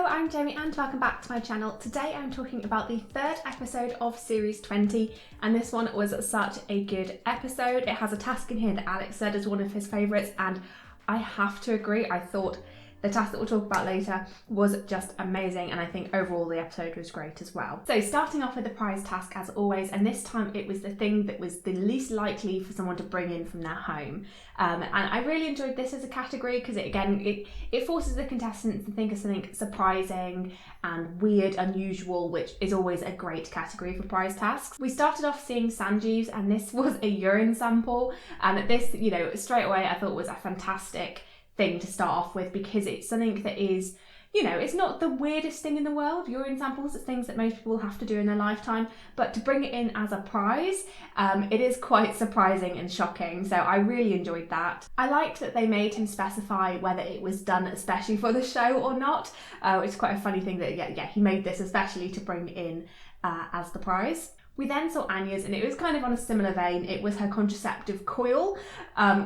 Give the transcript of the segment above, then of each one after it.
I'm Jamie and welcome back to my channel. Today I'm talking about the third episode of Series 20 and this one was such a good episode. It has a task in here that Alex said is one of his favourites and I have to agree. I thought the task that we'll talk about later was just amazing and I think overall the episode was great as well. So starting off with the prize task as always, and this time it was the thing that was the least likely for someone to bring in from their home. And I really enjoyed this as a category because it forces the contestants to think of something surprising and weird, unusual, which is always a great category for prize tasks. We started off seeing Sanjeev's and this was a urine sample, and this, you know, straight away I thought was a fantastic thing to start off with because it's something that is, you know, it's not the weirdest thing in the world. Urine samples are things that most people have to do in their lifetime, but to bring it in as a prize, it is quite surprising and shocking. So I really enjoyed that. I liked that they made him specify whether it was done especially for the show or not, which is quite a funny thing that, yeah, he made this especially to bring in as the prize. We then saw Anya's and it was kind of on a similar vein. It was her contraceptive coil,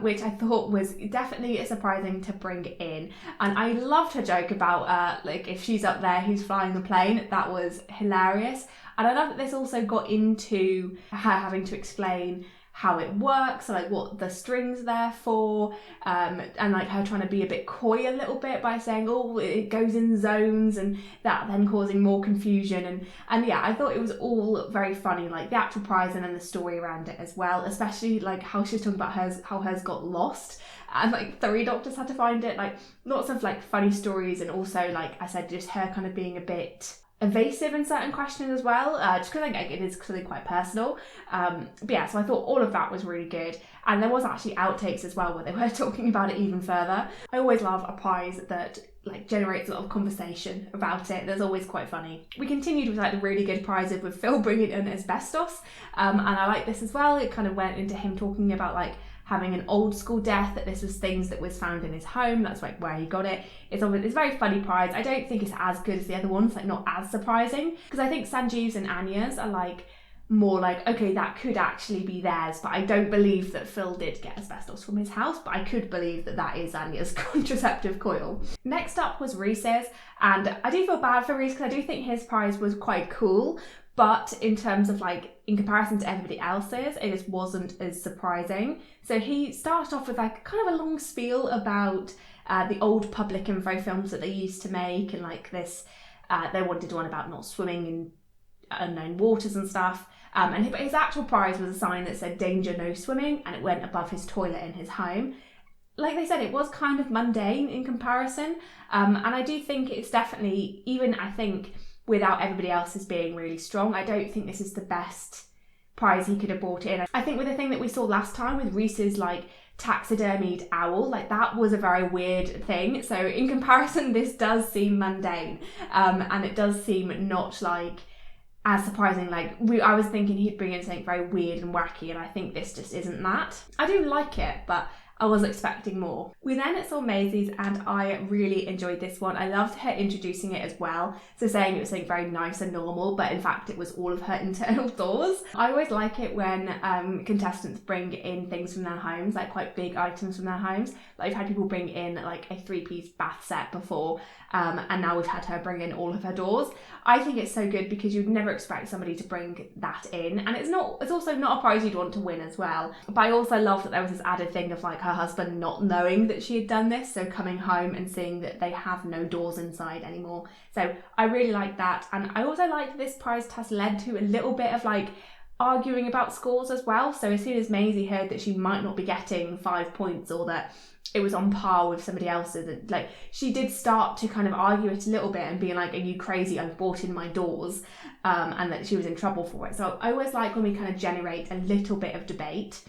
which I thought was definitely surprising to bring in. And I loved her joke about like if she's up there, who's flying the plane. That was hilarious. And I love that this also got into her having to explain how it works, so like what the string's there for, and like her trying to be a bit coy a little bit by saying, oh, it goes in zones, and that then causing more confusion. And yeah, I thought it was all very funny, like the actual prize and then the story around it as well, especially like how she was talking about how hers got lost and like 3 doctors had to find it. Like lots of like funny stories, and also like I said, just her kind of being a bit evasive in certain questions as well, just because like, it is clearly quite personal. But yeah, so I thought all of that was really good. And there was actually outtakes as well where they were talking about it even further. I always love a prize that like generates a lot of conversation about it. There's always quite funny. We continued with like the really good prizes with Phil bringing in asbestos, and I like this as well. It kind of went into him talking about like having an old school death, that this was things that was found in his home, that's like where he got it. It's a very funny prize. I don't think it's as good as the other ones, like not as surprising, because I think Sanjeev's and Anya's are like more like, okay, that could actually be theirs, but I don't believe that Phil did get asbestos from his house, but I could believe that that is Anya's contraceptive coil. Next up was Reese's, and I do feel bad for Reese because I do think his prize was quite cool, but in terms of like, in comparison to everybody else's, it just wasn't as surprising. So he started off with like kind of a long spiel about the old public info films that they used to make, and like this, they wanted one about not swimming in unknown waters and stuff. But his actual prize was a sign that said "Danger, no swimming," and it went above his toilet in his home. Like they said, it was kind of mundane in comparison, and I do think it's definitely, even I think, without everybody else's being really strong, I don't think this is the best prize he could have brought in. I think with the thing that we saw last time with Reese's like taxidermied owl, like that was a very weird thing. So in comparison, this does seem mundane, and it does seem not like as surprising. Like I was thinking he'd bring in something very weird and wacky, and I think this just isn't that. I do like it, but I was expecting more. We then saw Maisie's and I really enjoyed this one. I loved her introducing it as well. So saying it was something very nice and normal, but in fact it was all of her internal thoughts. I always like it when contestants bring in things from their homes, like quite big items from their homes. Like I've had people bring in like a 3-piece bath set before, and now we've had her bring in all of her doors. I think it's so good because you'd never expect somebody to bring that in, and it's also not a prize you'd want to win as well. But I also love that there was this added thing of like her husband not knowing that she had done this, so coming home and seeing that they have no doors inside anymore. So I really like that, and I also like this prize test led to a little bit of like arguing about scores as well. So as soon as Maisie heard that she might not be getting 5 points, or that it was on par with somebody else's, like she did start to kind of argue it a little bit and being like, are you crazy, I've bought in my doors, and that she was in trouble for it. So I always like when we kind of generate a little bit of debate.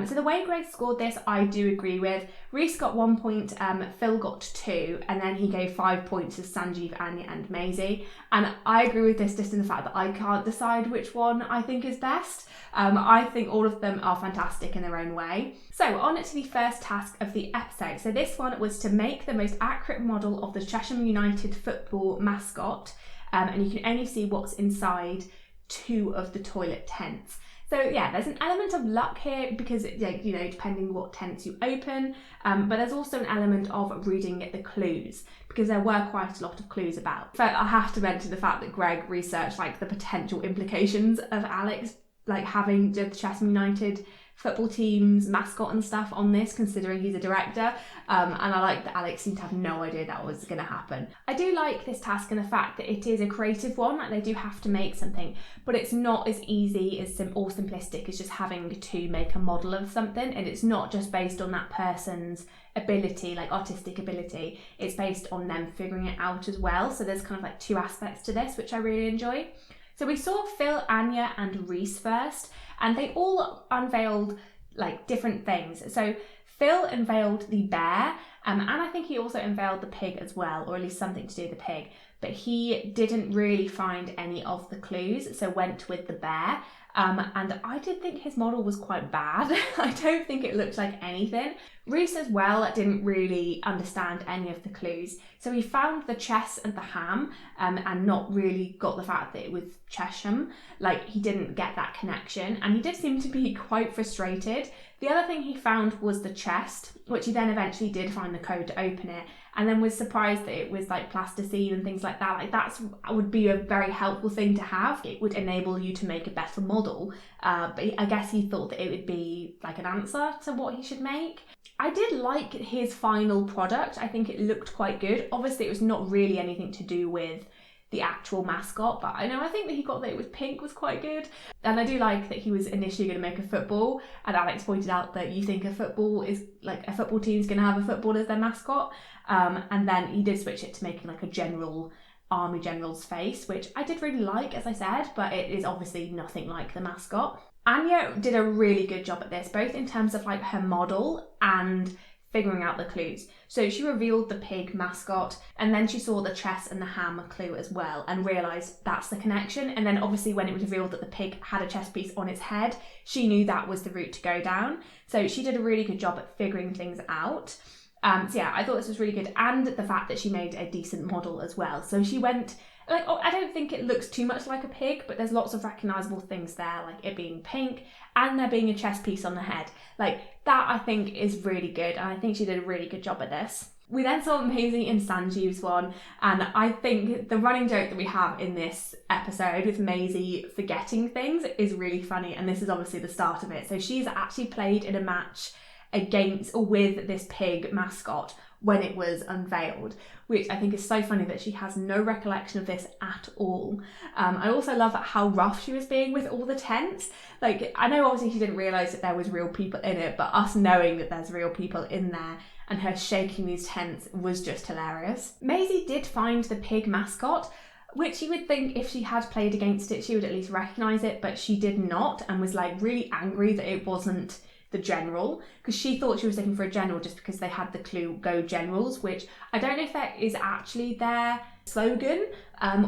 So the way Greg scored this, I do agree with. Reese got 1 point, Phil got 2, and then he gave 5 points to Sanjeev, Anya and Maisie. And I agree with this just in the fact that I can't decide which one I think is best. I think all of them are fantastic in their own way. So on to the first task of the episode. So this one was to make the most accurate model of the Chesham United football mascot, and you can only see what's inside 2 of the toilet tents. So yeah, there's an element of luck here because, like, you know, depending what tents you open, but there's also an element of reading the clues because there were quite a lot of clues about. So I have to mention the fact that Greg researched like the potential implications of Alex like having the Chesham United football team's mascot and stuff on this, considering he's a director, and I like that Alex seemed to have no idea that was going to happen. I do like this task and the fact that it is a creative one, like they do have to make something, but it's not as easy as or simplistic as just having to make a model of something, and it's not just based on that person's ability, like artistic ability, it's based on them figuring it out as well. So there's kind of like two aspects to this, which I really enjoy. So we saw Phil, Anya and Reese first, and they all unveiled like different things. So Phil unveiled the bear, and I think he also unveiled the pig as well, or at least something to do with the pig, but he didn't really find any of the clues, so went with the bear. And I did think his model was quite bad. I don't think it looked like anything. Reese as well didn't really understand any of the clues. So he found the chess and the ham, and not really got the fact that it was Chesham. Like, he didn't get that connection, and he did seem to be quite frustrated. The other thing he found was the chest, which he then eventually did find the code to open it, and then was surprised that it was like plasticine and things like that. Like, that would be a very helpful thing to have. It would enable you to make a better model, but I guess he thought that it would be like an answer to what he should make. I did like his final product. I think it looked quite good. Obviously, it was not really anything to do with the actual mascot, but I think that he got that it was pink was quite good. And I do like that he was initially going to make a football, and Alex pointed out that you think a football is like a football team's going to have a football as their mascot, and then he did switch it to making like a general army general's face, which I did really like, as I said, but it is obviously nothing like the mascot. Anya did a really good job at this, both in terms of like her model and figuring out the clues. So she revealed the pig mascot, and then she saw the chess and the ham clue as well, and realised that's the connection. And then obviously when it was revealed that the pig had a chess piece on its head, she knew that was the route to go down. So she did a really good job at figuring things out. So yeah, I thought this was really good, and the fact that she made a decent model as well. So she went, like, I don't think it looks too much like a pig, but there's lots of recognisable things there, like it being pink and there being a chess piece on the head. Like, that I think is really good, and I think she did a really good job at this. We then saw Maisie and Sanjeev's one, and I think the running joke that we have in this episode with Maisie forgetting things is really funny, and this is obviously the start of it. So she's actually played in a match against or with this pig mascot when it was unveiled, which I think is so funny that she has no recollection of this at all. I also love how rough she was being with all the tents. Like, I know obviously she didn't realise that there was real people in it, but us knowing that there's real people in there and her shaking these tents was just hilarious. Maisie did find the pig mascot, which you would think if she had played against it, she would at least recognise it, but she did not, and was like really angry that it wasn't the general, because she thought she was looking for a general just because they had the clue "Go Generals," which I don't know if that is actually their slogan,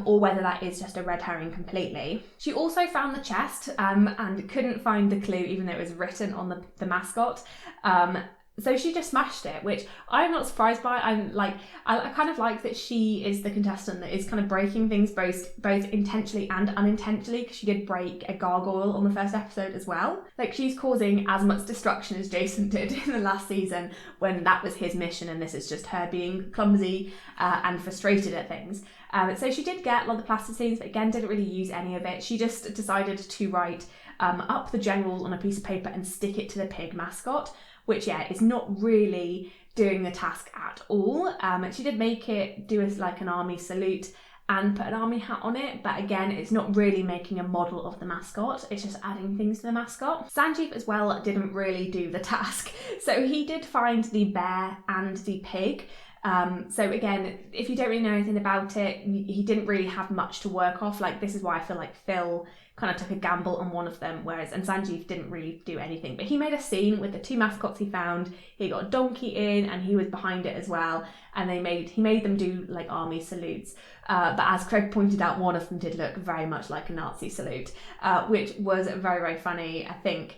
or whether that is just a red herring completely. She also found the chest, and couldn't find the clue even though it was written on the mascot. So she just smashed it, which I'm not surprised by. I kind of like that she is the contestant that is kind of breaking things both intentionally and unintentionally, because she did break a gargoyle on the first episode as well. Like, she's causing as much destruction as Jason did in the last season when that was his mission, and this is just her being clumsy and frustrated at things. So she did get a lot of the plasticines, but again didn't really use any of it. She just decided to write up the generals on a piece of paper and stick it to the pig mascot, which, yeah, is not really doing the task at all. She did make it do like an army salute and put an army hat on it, but again, it's not really making a model of the mascot, it's just adding things to the mascot. Sanjeev as well didn't really do the task. So he did find the bear and the pig. So again, if you don't really know anything about it, he didn't really have much to work off. Like, this is why I feel like Phil kind of took a gamble on one of them, and Sanjeev didn't really do anything. But he made a scene with the two mascots he found. He got a donkey in, and he was behind it as well. And he made them do like army salutes. But as Craig pointed out, one of them did look very much like a Nazi salute, which was very, very funny. I think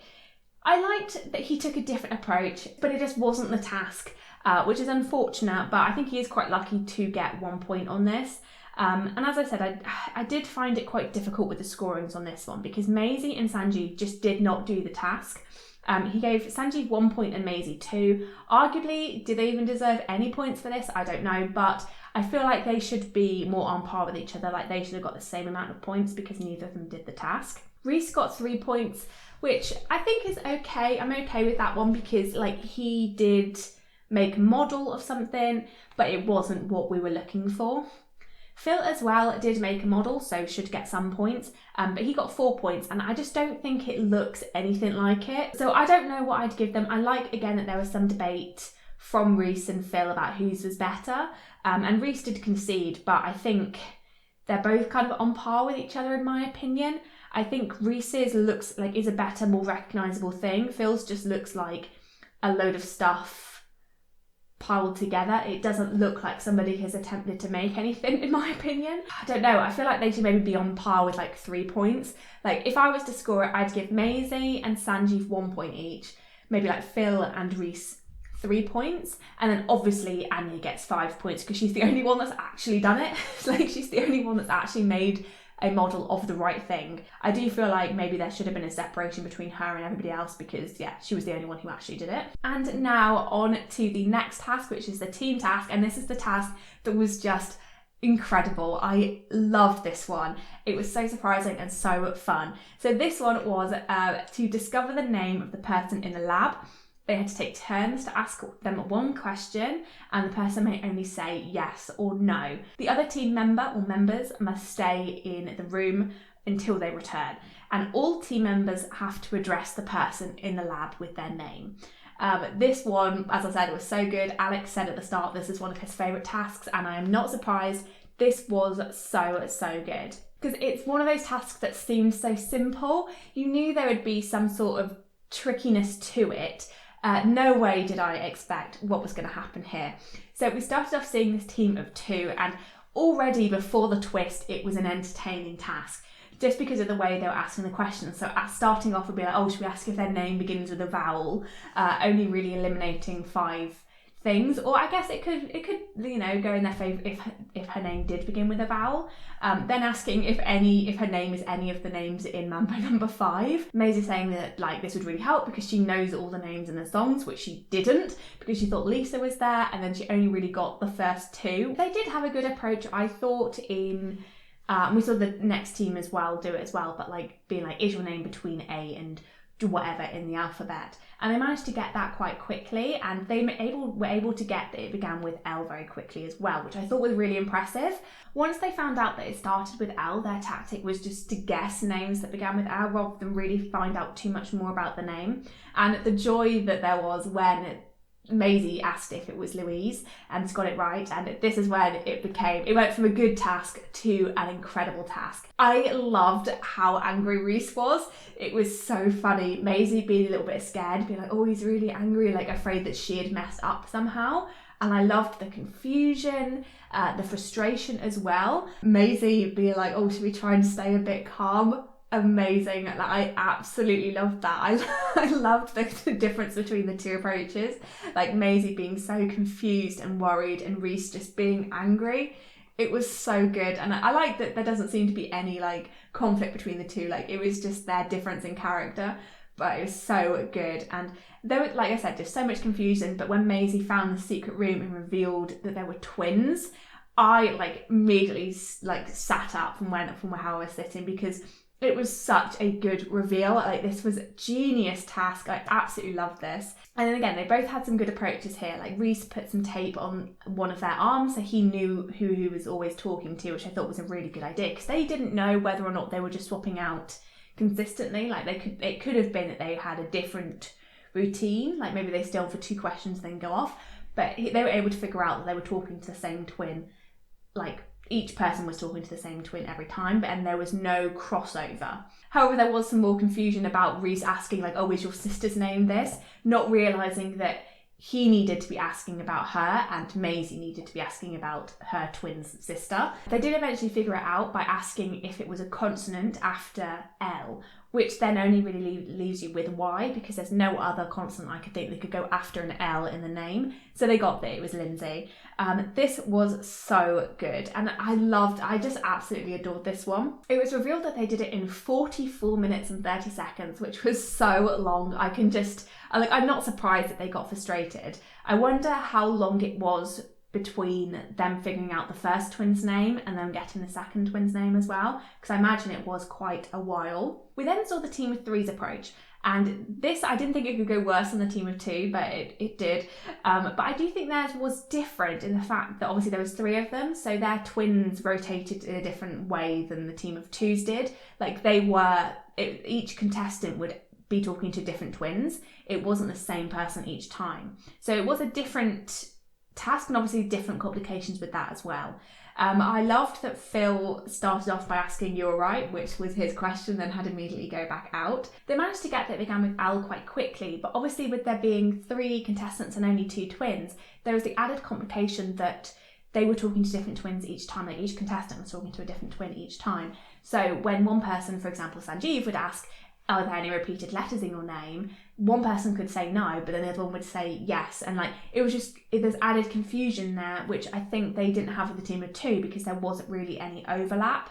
I liked that he took a different approach, but it just wasn't the task. Which is unfortunate, but I think he is quite lucky to get 1 point on this. And as I said, I did find it quite difficult with the scorings on this one because Maisie and Sanjeev just did not do the task. He gave Sanjeev 1 point and Maisie 2. Arguably, do they even deserve any points for this? I don't know, but I feel like they should be more on par with each other. Like they should have got the same amount of points because neither of them did the task. Reese got 3 points, which I think is okay. I'm okay with that one because like he did make a model of something, but it wasn't what we were looking for. Phil as well did make a model, so should get some points, but he got 4 points and I just don't think it looks anything like it. So I don't know what I'd give them. I like, again, that there was some debate from Reese and Phil about whose was better, and Reese did concede, but I think they're both kind of on par with each other in my opinion. I think Reese's looks like is a better, more recognisable thing. Phil's just looks like a load of stuff piled together. It doesn't look like somebody has attempted to make anything, in my opinion. I don't know, I feel like they should maybe be on par with like 3 points. Like if I was to score it, I'd give Maisie and Sanjeev 1 point each, maybe like Phil and Reese 3 points, and then obviously Anya gets 5 points because she's the only one that's actually done it. Like she's the only one that's actually made a model of the right thing. I do feel like maybe there should have been a separation between her and everybody else because yeah, she was the only one who actually did it. And now on to the next task, which is the team task, and this is the task that was just incredible. I loved this one. It was so surprising and so fun. So this one was to discover the name of the person in the lab. They had to take turns to ask them one question and the person may only say yes or no. The other team member or members must stay in the room until they return. And all team members have to address the person in the lab with their name. This one, as I said, was so good. Alex said at the start this is one of his favourite tasks and I am not surprised. This was so good. Because it's one of those tasks that seems so simple. You knew there would be some sort of trickiness to it. No way did I expect what was going to happen here. So we started off seeing this team of 2 and already before the twist it was an entertaining task just because of the way they were asking the questions. So starting off would be like, oh, should we ask if their name begins with a vowel, only really eliminating 5 things, or I guess it could you know go in their favour if her name did begin with a vowel. Then asking if her name is any of the names in Mambo number 5. Maisie saying that like this would really help because she knows all the names in the songs, which she didn't because she thought Lisa was there and then she only really got the first 2. They did have a good approach, I thought, in we saw the next team as well do it as well, but like being like, is your name between A and whatever in the alphabet, and they managed to get that quite quickly, and they were able to get that it began with L very quickly as well, which I thought was really impressive. Once they found out that it started with L, their tactic was just to guess names that began with L rather than really find out too much more about the name. And the joy that there was when Maisie asked if it was Louise and got it right, and this is when it went from a good task to an incredible task. I loved how angry Reese was. It was so funny. Maisie being a little bit scared, being like, oh, he's really angry, like afraid that she had messed up somehow. And I loved the confusion, the frustration as well. Maisie being like, oh, should we try and stay a bit calm? Amazing. Like, I absolutely loved that. I loved the difference between the 2 approaches, like Maisie being so confused and worried and Reese just being angry. It was so good, and I like that there doesn't seem to be any like conflict between the 2. Like it was just their difference in character, but it was so good. And there was, like I said, just so much confusion, but when Maisie found the secret room and revealed that there were twins, I like immediately like sat up and went from how I was sitting because it was such a good reveal. Like this was a genius task. I absolutely loved this. And then again, they both had some good approaches here. Like Reese put some tape on one of their arms so he knew who he was always talking to, which I thought was a really good idea because they didn't know whether or not they were just swapping out consistently. Like it could have been that they had a different routine. Like maybe they stay on for 2 questions then go off. But they were able to figure out that they were talking to the same twin, like each person was talking to the same twin every time, and there was no crossover. However, there was some more confusion about Reese asking like, oh, is your sister's name this? Not realising that he needed to be asking about her and Maisie needed to be asking about her twin's sister. They did eventually figure it out by asking if it was a consonant after L which then only really leaves you with Y, because there's no other consonant I could think they could go after an L in the name. So they got that it was Lindsay. This was so good, and I just absolutely adored this one. It was revealed that they did it in 44 minutes and 30 seconds, which was so long. I'm not surprised that they got frustrated. I wonder how long it was between them figuring out the first twin's name and then getting the second twin's name as well, because I imagine it was quite a while. We then saw the team of three's approach, and this, I didn't think it could go worse than the team of two, but it did. But I do think theirs was different in the fact that obviously there was three of them, so their twins rotated in a different way than the team of twos did. Like each contestant would be talking to different twins. It wasn't the same person each time. So it was a different task, and obviously different complications with that as well. I loved that Phil started off by asking, "You all right?" which was his question, then had immediately go back out. They managed to get that it began with Al quite quickly, but obviously with there being three contestants and only two twins, there was the added complication that they were talking to different twins each time. Like each contestant was talking to a different twin each time. So when one person, for example Sanjeev, would ask, "Are there any repeated letters in your name?" one person could say no, but then the other one would say yes. And it was just, there's added confusion there, which I think they didn't have with the team of two, because there wasn't really any overlap.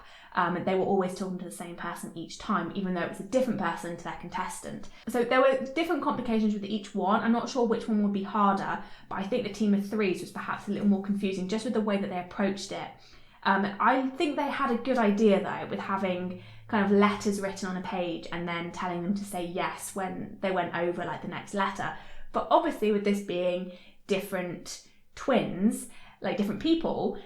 They were always talking to the same person each time, even though it was a different person to their contestant. So there were different complications with each one. I'm not sure which one would be harder, but I think the team of threes was perhaps a little more confusing just with the way that they approached it. I think they had a good idea though, with having kind of letters written on a page and then telling them to say yes when they went over the next letter. But obviously with this being different twins, different people,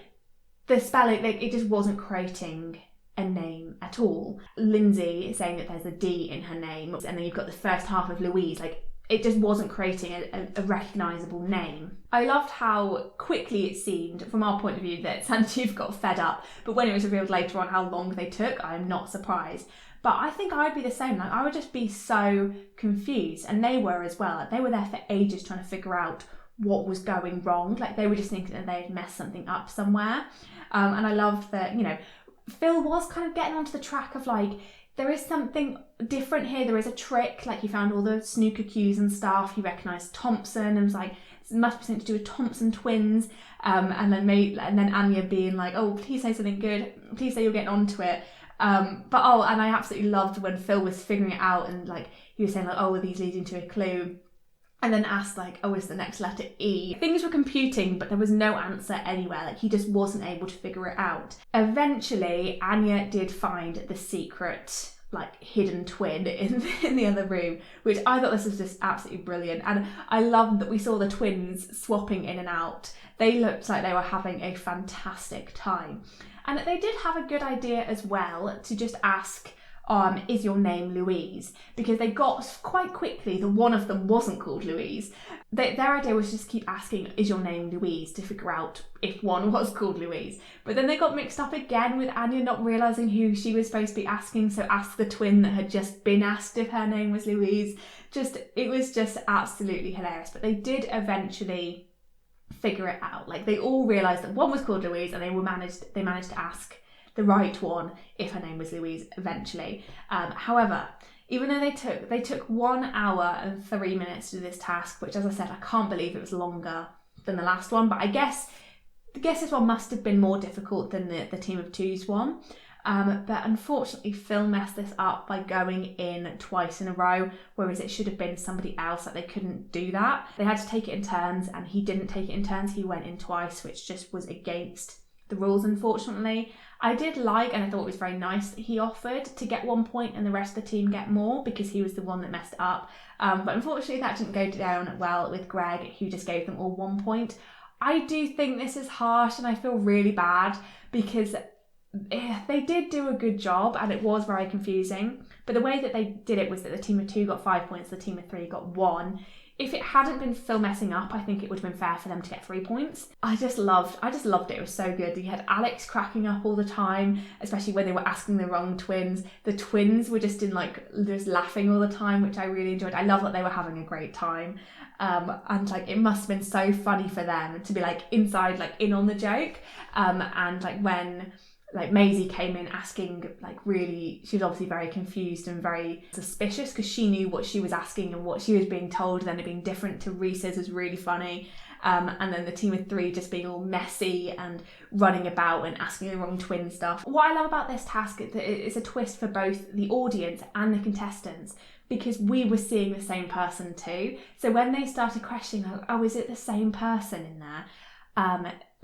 the spelling, it just wasn't creating a name at all. Lindsay is saying that there's a D in her name, and then you've got the first half of Louise, it just wasn't creating a recognisable name. I loved how quickly it seemed, from our point of view, that Sanjeev got fed up, but when it was revealed later on how long they took, I'm not surprised. But I think I'd be the same. I would just be so confused, and they were as well. They were there for ages trying to figure out what was going wrong. They were just thinking that they'd messed something up somewhere. And I loved that, Phil was kind of getting onto the track of there is something different here. There is a trick. He found all the snooker cues and stuff. He recognised Thompson and was like, it must be something to do with Thompson twins. And then Anya being like, "Oh, please say something good. Please say you're getting onto it." And I absolutely loved when Phil was figuring it out, and he was saying "Oh, are these leading to a clue?" And then asked "Oh, is the next letter E?" Things were computing, but there was no answer anywhere. He just wasn't able to figure it out. Eventually, Anya did find the secret, hidden twin in the other room, which I thought this was just absolutely brilliant. And I loved that we saw the twins swapping in and out. They looked like they were having a fantastic time. And they did have a good idea as well to just ask, "Is your name Louise?" Because they got quite quickly that one of them wasn't called Louise. Their idea was just keep asking, "Is your name Louise?" to figure out if one was called Louise. But then they got mixed up again with Anya not realising who she was supposed to be asking, so asked the twin that had just been asked if her name was Louise. It was just absolutely hilarious. But they did eventually figure it out. They all realised that one was called Louise, and they managed to ask the right one if her name was Louise eventually. However, even though they took 1 hour and 3 minutes to do this task, which, as I said, I can't believe it was longer than the last one, but I guess this one must have been more difficult than the team of twos one. But unfortunately Phil messed this up by going in twice in a row, whereas it should have been somebody else. They couldn't do that. They had to take it in turns, and he didn't take it in turns. He went in twice, which just was against the rules, unfortunately. I did and I thought it was very nice that he offered to get 1 point and the rest of the team get more, because he was the one that messed it up. But unfortunately that didn't go down well with Greg, who just gave them all 1 point. I do think this is harsh, and I feel really bad because they did do a good job and it was very confusing. But the way that they did it was that the team of two got 5 points, the team of three got 1. If it hadn't been Phil messing up, I think it would have been fair for them to get 3 points. I just loved it. It was so good. You had Alex cracking up all the time, especially when they were asking the wrong twins. The twins were just just laughing all the time, which I really enjoyed. I love that they were having a great time. And it must have been so funny for them to be inside, in on the joke. And when like Maisie came in asking, like, really, she was obviously very confused and very suspicious because she knew what she was asking and what she was being told, and then it being different to Reese's was really funny. And then the team of three just being all messy and running about and asking the wrong twin stuff. What I love about this task is that it's a twist for both the audience and the contestants, because we were seeing the same person too. So when they started questioning, like, oh, is it the same person in there?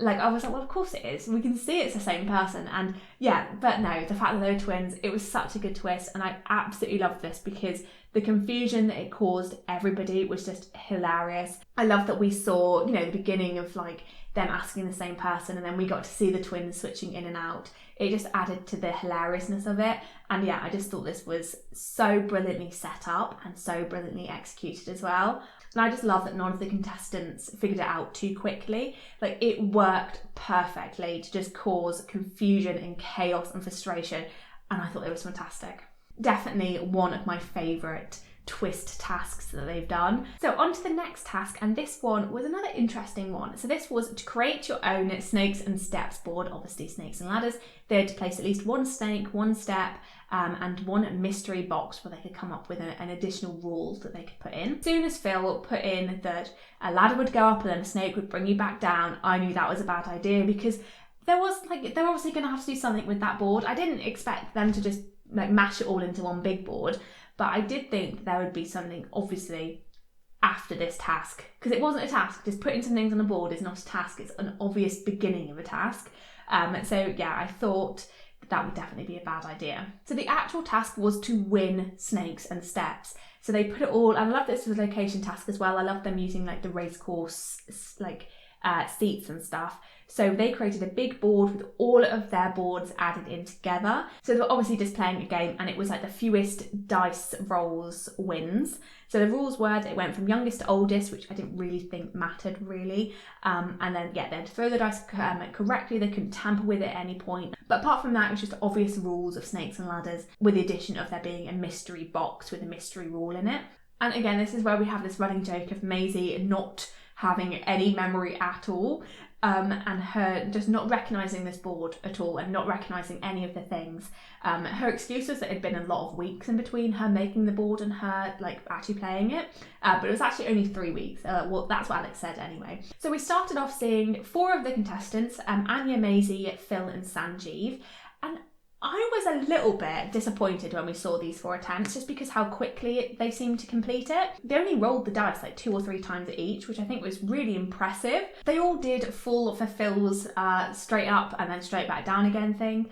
Like, I was like, well, of course it is. We can see it's the same person. And yeah, but no, the fact that they were twins, it was such a good twist. And I absolutely loved this because the confusion that it caused everybody was just hilarious. I love that we saw, you know, the beginning of like them asking the same person, and then we got to see the twins switching in and out. It just added to the hilariousness of it. And yeah, I just thought this was so brilliantly set up and so brilliantly executed as well. And I just love that none of the contestants figured it out too quickly. Like, it worked perfectly to just cause confusion and chaos and frustration. And I thought it was fantastic. Definitely one of my favourite twist tasks that they've done. So on to the next task, and this one was another interesting one. So this was to create your own snakes and steps board, obviously snakes and ladders. They had to place at least one snake, one step, and one mystery box where they could come up with an additional rules that they could put in. As soon as Phil put in that a ladder would go up and then a snake would bring you back down, I knew that was a bad idea, because they're obviously going to have to do something with that board. I didn't expect them to just like mash it all into one big board, but I did think there would be something obviously after this task, because it wasn't a task. Just putting some things on a board is not a task. It's an obvious beginning of a task. So yeah, I thought that would definitely be a bad idea. So the actual task was to win snakes and steps. So they put it all, and I love this as a location task as well. I love them using like the racecourse seats and stuff. So they created a big board with all of their boards added in together. So they were obviously just playing a game, and it was like the fewest dice rolls wins. So the rules were that it went from youngest to oldest, which I didn't really think mattered really. And then, yeah, they had to throw the dice correctly. They couldn't tamper with it at any point. But apart from that, it was just obvious rules of snakes and ladders, with the addition of there being a mystery box with a mystery rule in it. And again, this is where we have this running joke of Maisie not having any memory at all, and her just not recognising this board at all and not recognising any of the things. Her excuse was that it had been a lot of weeks in between her making the board and her like actually playing it, but it was actually only 3 weeks. Well, that's what Alex said anyway. So we started off seeing 4 of the contestants, Anya, Maisie, Phil and Sanjeev, and I was a little bit disappointed when we saw these 4 attempts, just because how quickly they seemed to complete it. They only rolled the dice like 2 or 3 times each, which I think was really impressive. They all did full for Phil's straight up and then straight back down again thing,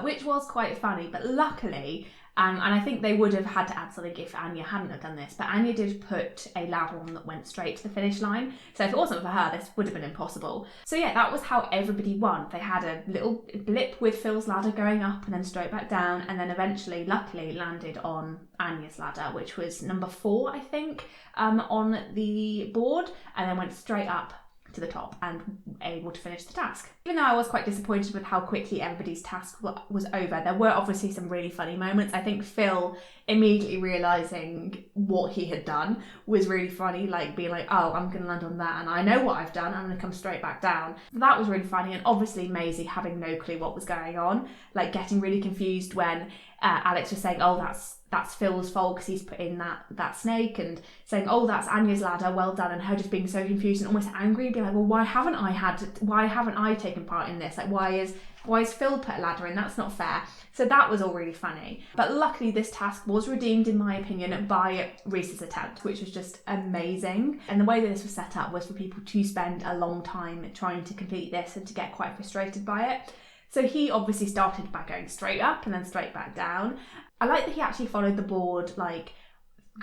which was quite funny, but luckily, and I think they would have had to add something if Anya hadn't have done this, but Anya did put a ladder on that went straight to the finish line. So if it wasn't for her, this would have been impossible. So yeah, that was how everybody won. They had a little blip with Phil's ladder going up and then straight back down, and then eventually, luckily, landed on Anya's ladder, which was number 4, I think, on the board, and then went straight up to the top and able to finish the task. Even though I was quite disappointed with how quickly everybody's task was over, there were obviously some really funny moments. I think Phil immediately realising what he had done was really funny, like being like, oh, I'm going to land on that and I know what I've done, I'm going to come straight back down. That was really funny, and obviously Maisie having no clue what was going on, like getting really confused when Alex was saying, oh, that's Phil's fault because he's put in that snake, and saying, oh, that's Anya's ladder, well done, and her just being so confused and almost angry, being like, well, why haven't I taken part in this? Like, why is Phil put a ladder in? That's not fair. So that was all really funny. But luckily this task was redeemed, in my opinion, by Reese's attempt, which was just amazing. And the way that this was set up was for people to spend a long time trying to complete this and to get quite frustrated by it. So he obviously started by going straight up and then straight back down. I like that he actually followed the board like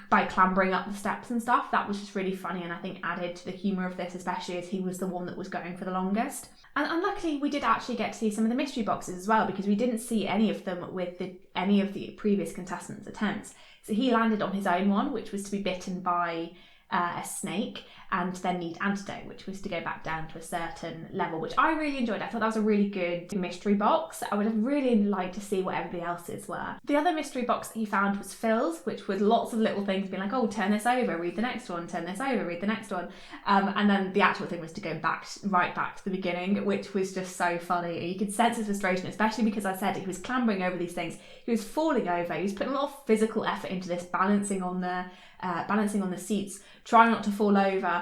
by clambering up the steps and stuff. That was just really funny, and I think added to the humour of this, especially as he was the one that was going for the longest. And luckily we did actually get to see some of the mystery boxes as well, because we didn't see any of them with any of the previous contestants' attempts. So he landed on his own one, which was to be bitten by a snake, and then need antidote, which was to go back down to a certain level, which I really enjoyed. I thought that was a really good mystery box. I would have really liked to see what everybody else's were. The other mystery box that he found was Phil's, which was lots of little things being like, oh, turn this over, read the next one, turn this over, read the next one. And then the actual thing was to go right back to the beginning, which was just so funny. You could sense his frustration, especially because I said he was clambering over these things. He was falling over. He was putting a lot of physical effort into this, balancing on the seats, trying not to fall over,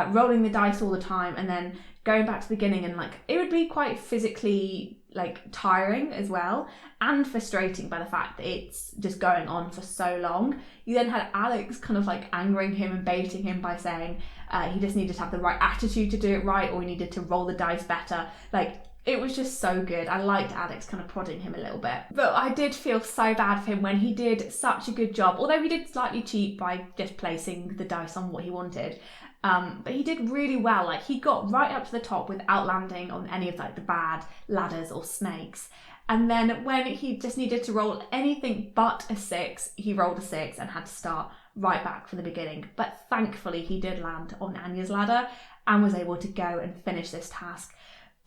rolling the dice all the time, and then going back to the beginning, and like it would be quite physically like tiring as well, and frustrating by the fact that it's just going on for so long. You then had Alex kind of like angering him and baiting him by saying he just needed to have the right attitude to do it right, or he needed to roll the dice better. Like, it was just so good. I liked Alex kind of prodding him a little bit. But I did feel so bad for him when he did such a good job, although he did slightly cheat by just placing the dice on what he wanted. But he did really well. Like, he got right up to the top without landing on any of like the bad ladders or snakes. And then when he just needed to roll anything but a 6, he rolled a 6 and had to start right back from the beginning. But thankfully he did land on Anya's ladder and was able to go and finish this task.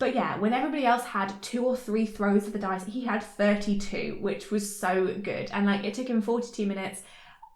But yeah, when everybody else had 2 or 3 throws of the dice, he had 32, which was so good. And like, it took him 42 minutes.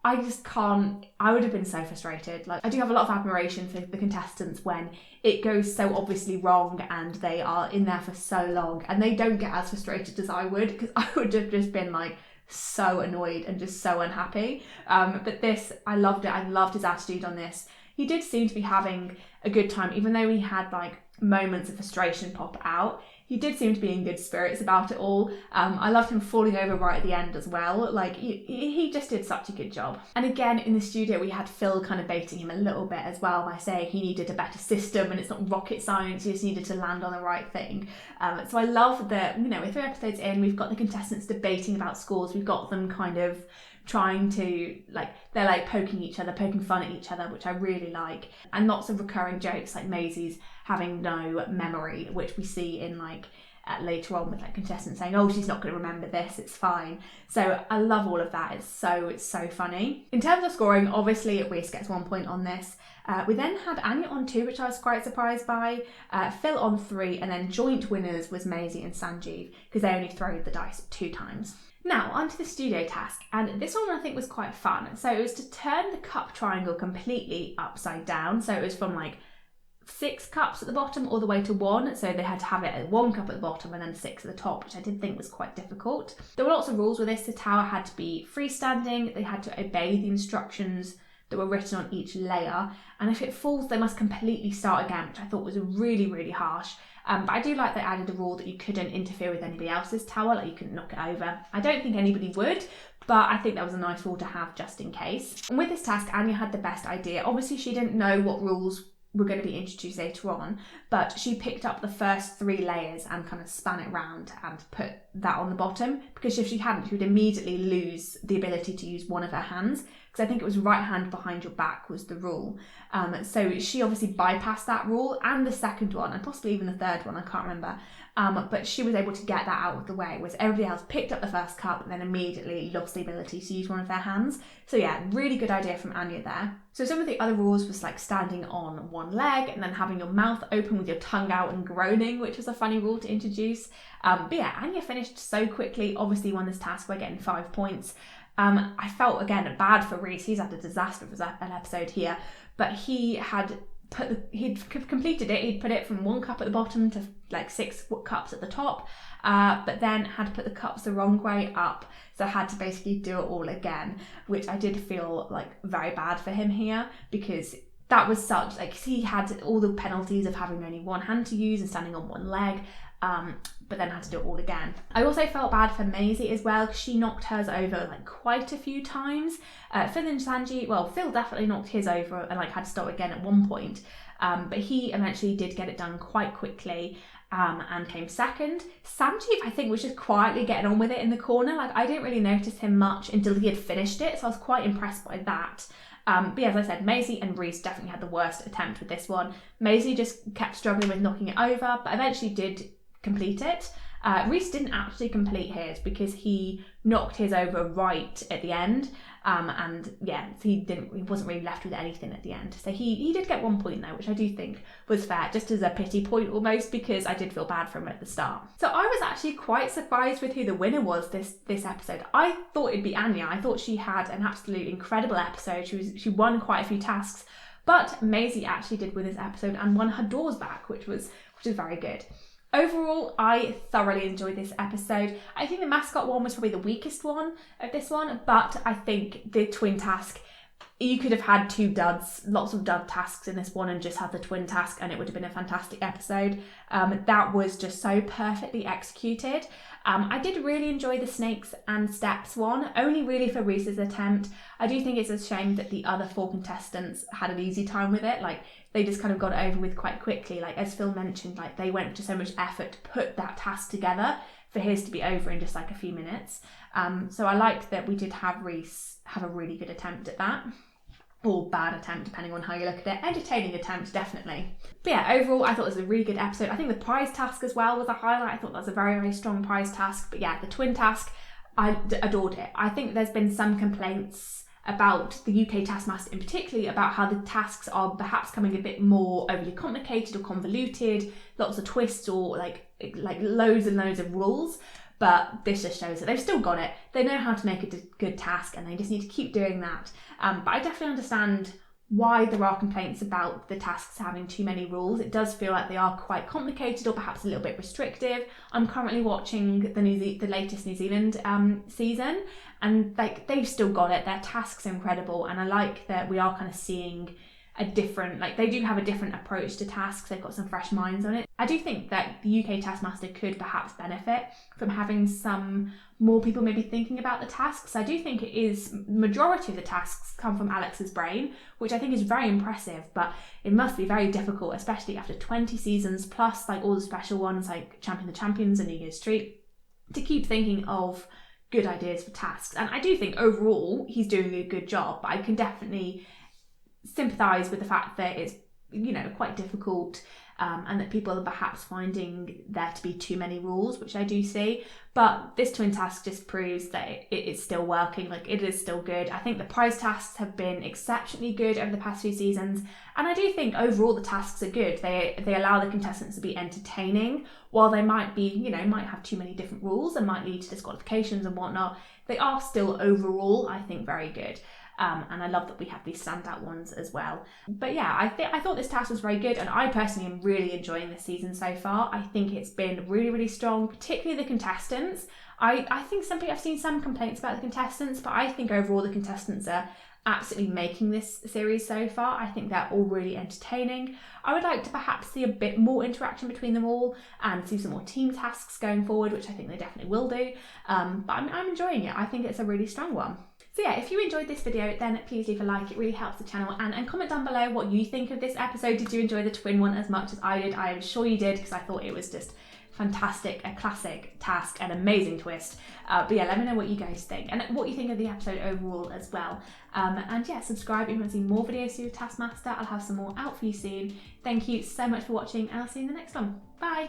I just can't, I would have been so frustrated. Like, I do have a lot of admiration for the contestants when it goes so obviously wrong and they are in there for so long and they don't get as frustrated as I would, because I would have just been like so annoyed and just so unhappy. But this, I loved it. I loved his attitude on this. He did seem to be having a good time, even though he had like moments of frustration pop out. He did seem to be in good spirits about it all. I loved him falling over right at the end as well. Like, he just did such a good job. And again, in the studio, we had Phil kind of baiting him a little bit as well by saying he needed a better system and it's not rocket science, you just needed to land on the right thing. So I love that, you know, we're 3 episodes in, we've got the contestants debating about scores, we've got them kind of trying to, like, they're like poking each other, poking fun at each other, which I really like. And lots of recurring jokes, like Maisie's having no memory, which we see in like later on with like contestants saying, oh, she's not going to remember this, it's fine. So I love all of that. It's so funny. In terms of scoring, obviously Reese gets 1 point on this. We then had Anya on 2, which I was quite surprised by, Phil on 3, and then joint winners was Maisie and Sanjeev, because they only threw the dice 2 times. Now, onto the studio task, and this one I think was quite fun. So it was to turn the cup triangle completely upside down. So it was from like 6 cups at the bottom all the way to 1. So they had to have it at 1 cup at the bottom and then 6 at the top, which I did think was quite difficult. There were lots of rules with this. The tower had to be freestanding. They had to obey the instructions that were written on each layer. And if it falls, they must completely start again, which I thought was really, really harsh. But I do like they added a rule that you couldn't interfere with anybody else's tower, like you couldn't knock it over. I don't think anybody would, but I think that was a nice rule to have just in case. And with this task, Anya had the best idea. Obviously, she didn't know what rules were going to be introduced later on, but she picked up the first 3 layers and kind of span it round and put that on the bottom, because if she hadn't, she would immediately lose the ability to use one of her hands, because I think it was right hand behind your back was the rule. So she obviously bypassed that rule and the second one, and possibly even the third one, I can't remember. But she was able to get that out of the way, whereas everybody else picked up the first cup and then immediately lost the ability to use one of their hands. So yeah, really good idea from Anya there. So some of the other rules was like standing on one leg and then having your mouth open with your tongue out and groaning, which was a funny rule to introduce. But yeah, Anya finished so quickly, obviously won this task by getting 5 points. I felt, again, bad for Reese. He's had a disaster of an episode here, but he'd completed it. He'd put it from 1 cup at the bottom to like 6 cups at the top, but then had to put the cups the wrong way up, so I had to basically do it all again, which I did feel like very bad for him here, because that was such, like, he had all the penalties of having only one hand to use and standing on one leg, but then had to do it all again. I also felt bad for Maisie as well, because she knocked hers over like quite a few times. Phil and Sanjeev, well, Phil definitely knocked his over and like had to start again at one point, but he eventually did get it done quite quickly, and came second. Sanjeev, I think, was just quietly getting on with it in the corner. Like, I didn't really notice him much until he had finished it, so I was quite impressed by that. But yeah, as I said, Maisie and Reese definitely had the worst attempt with this one. Maisie just kept struggling with knocking it over, but eventually did complete it. Reese didn't actually complete his because he knocked his over right at the end, And yeah, he wasn't really left with anything at the end. So he did get 1 point though, which I do think was fair, just as a pity point almost, because I did feel bad for him at the start. So I was actually quite surprised with who the winner was this episode. I thought it'd be Anya. I thought she had an absolutely incredible episode. She won quite a few tasks, but Maisie actually did win this episode and won her doors back, which is very good. Overall, I thoroughly enjoyed this episode. I think the mascot one was probably the weakest one of this one, but I think the twin task, you could have had 2 duds, lots of dud tasks in this one, and just had the twin task and it would have been a fantastic episode. That was just so perfectly executed. I did really enjoy the snakes and steps one, only really for Reese's attempt. I do think it's a shame that the other 4 contestants had an easy time with it. Like, they just kind of got it over with quite quickly. Like, as Phil mentioned, like, they went to so much effort to put that task together for his to be over in just like a few minutes. So I liked that we did have Reese have a really good attempt at that. Or bad attempt, depending on how you look at it. Entertaining attempt, definitely. But yeah, overall, I thought it was a really good episode. I think the prize task as well was a highlight. I thought that was a very, very strong prize task. But yeah, the twin task, I adored it. I think there's been some complaints about the UK Taskmaster in particular, about how the tasks are perhaps coming a bit more overly complicated or convoluted, lots of twists or like loads and loads of rules. But this just shows that they've still got it. They know how to make a good task, and they just need to keep doing that. But I definitely understand why there are complaints about the tasks having too many rules. It does feel like they are quite complicated or perhaps a little bit restrictive. I'm currently watching the latest New Zealand season, and like, they've still got it. Their tasks are incredible, and I like that we are kind of seeing a different, like, they do have a different approach to tasks. They've got some fresh minds on it. I do think that the UK Taskmaster could perhaps benefit from having some more people maybe thinking about the tasks. I do think it is, majority of the tasks come from Alex's brain, which I think is very impressive, but it must be very difficult, especially after 20 seasons, plus like all the special ones like Champion the Champions and New Year's Street, to keep thinking of good ideas for tasks. And I do think overall he's doing a good job, but I can definitely sympathise with the fact that it's, quite difficult, and that people are perhaps finding there to be too many rules, which I do see. But this twin task just proves that it is still working, like, it is still good. I think the prize tasks have been exceptionally good over the past few seasons, and I do think overall the tasks are good. They allow the contestants to be entertaining, while they might be, might have too many different rules and might lead to disqualifications and whatnot. They are still overall, I think, very good. And I love that we have these standout ones as well. But yeah, I thought this task was very good, and I personally am really enjoying this season so far. I think it's been really, really strong, particularly the contestants. I think I've seen some complaints about the contestants, but I think overall the contestants are absolutely making this series so far. I think they're all really entertaining. I would like to perhaps see a bit more interaction between them all and see some more team tasks going forward, which I think they definitely will do. But I'm enjoying it. I think it's a really strong one. So yeah, if you enjoyed this video, then please leave a like. It really helps the channel, and comment down below what you think of this episode. Did you enjoy the twin one as much as I did? I am sure you did, because I thought it was just fantastic, a classic task, an amazing twist. But yeah, let me know what you guys think and what you think of the episode overall as well. And yeah, subscribe if you want to see more videos to Taskmaster. I'll have some more out for you soon. Thank you so much for watching, and I'll see you in the next one. Bye!